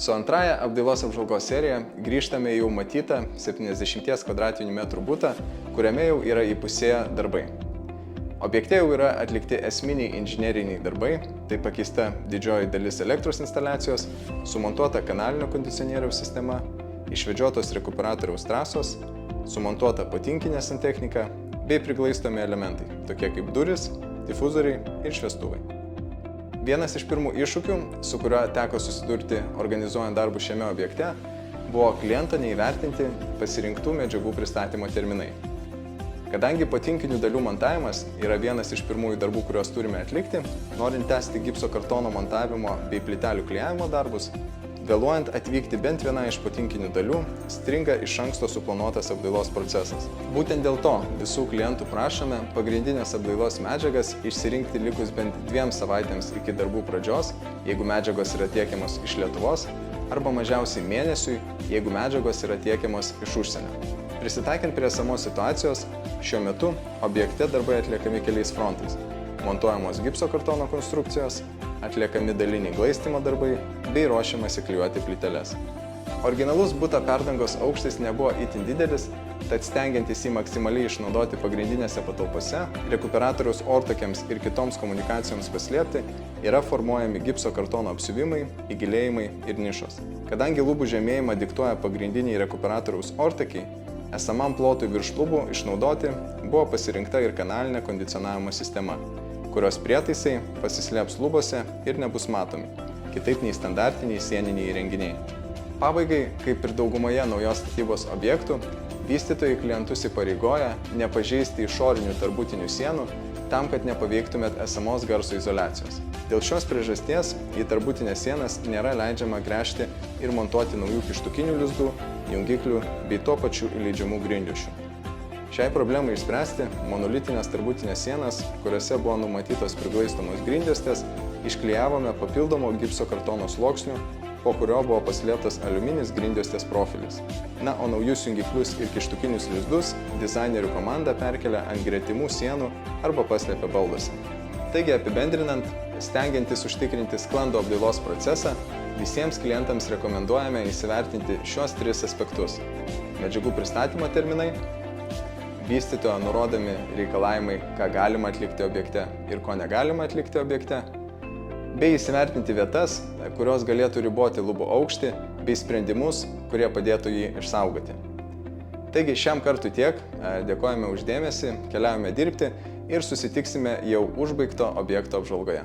Su antraja apdailos apžvalgos serija grįžtame į jau matytą 70 m² butą, kuriame jau yra įpusėję darbai. Objekte jau yra atlikti esminiai inžineriniai darbai, tai pakeista didžioji dalis elektros instaliacijos, sumontuota kanalinio kondicionieriaus sistema, išvedžiotos rekuperatoriaus trasos, sumontuota patinkinė santechnika bei priglaistomi elementai, tokie kaip durys, difuzoriai ir šviestuvai. Vienas iš pirmų iššūkių, su kuriuo teko susidurti organizuojant darbus šiame objekte, buvo kliento neįvertinti pasirinktų medžiagų pristatymo terminai. Kadangi patinkinių dalių montavimas yra vienas iš pirmųjų darbų, kuriuos turime atlikti, norint tęsti gipso kartono montavimo bei plytelių klijavimo darbus, vėluojant atvykti bent vieną iš patinkinių dalių, stringa iš anksto suplanuotas apdailos procesas. Būtent dėl to visų klientų prašome pagrindinės apdailos medžiagas išsirinkti likus bent 2 savaitėms iki darbų pradžios, jeigu medžiagos yra tiekiamos iš Lietuvos, arba mažiausiai mėnesiui, jeigu medžiagos yra tiekiamos iš užsienio. Prisitaikant prie esamos situacijos, šiuo metu objekte darbai atliekami keliais frontais. Montuojamos gipso kartono konstrukcijos, atliekami daliniai glaistymo darbai bei ruošiamasi klijuoti plyteles. Originalus buto perdangos aukštis nebuvo itin didelis, tad stengiantis jį maksimaliai išnaudoti pagrindinėse patalpose, rekuperatoriaus ortakiams ir kitoms komunikacijoms paslėpti, yra formuojami gipso kartono apsiuvimai, įgilėjimai ir nišos. Kadangi lubų žemėjimą diktuoja pagrindiniai rekuperatoriaus ortakiai, esamam plotui virš lubų išnaudoti buvo pasirinkta ir kanalinė kondicionavimo sistema, kurios prietaisai pasislėps lubose ir nebus matomi, kitaip nei standartiniai sieniniai įrenginiai. Pabaigai, kaip ir daugumoje naujos statybos objektų, vystytojai klientus įpareigoja nepažeisti išorinių tarbutinių sienų tam, kad nepaveiktumėt esamos garso izoliacijos. Dėl šios priežasties į tarbutinės sienas nėra leidžiama gręžti ir montuoti naujų kištukinių lizdų, jungiklių bei tuo pačiu įleidžiamų grindjuosčių. Šiai problemai išspręsti monolitinės tarbutinės sienas, kuriuose buvo numatytos priglaistomos grindjuostės, išklijavome papildomo gipso kartono sluoksnių, po kurio buvo paslėptas aliuminis grindjuostės profilis. Na, o naujus jungiklius ir kištukinius lizdus dizainerių komanda perkelia ant gretimų sienų arba paslėpia balduose. Taigi, apibendrinant, stengiantis užtikrinti sklandų apdailos procesą, visiems klientams rekomenduojame įsivertinti šios 3 aspektus: medžiagų pristatymo terminai, vystytojo nurodomi reikalavimai, ką galima atlikti objekte ir ko negalima atlikti objekte, bei įsivertinti vietas, kurios galėtų riboti lubų aukštį, bei sprendimus, kurie padėtų jį išsaugoti. Taigi šiam kartui tiek, dėkojame už dėmesį, keliaujame dirbti ir susitiksime jau užbaigto objekto apžvalgoje.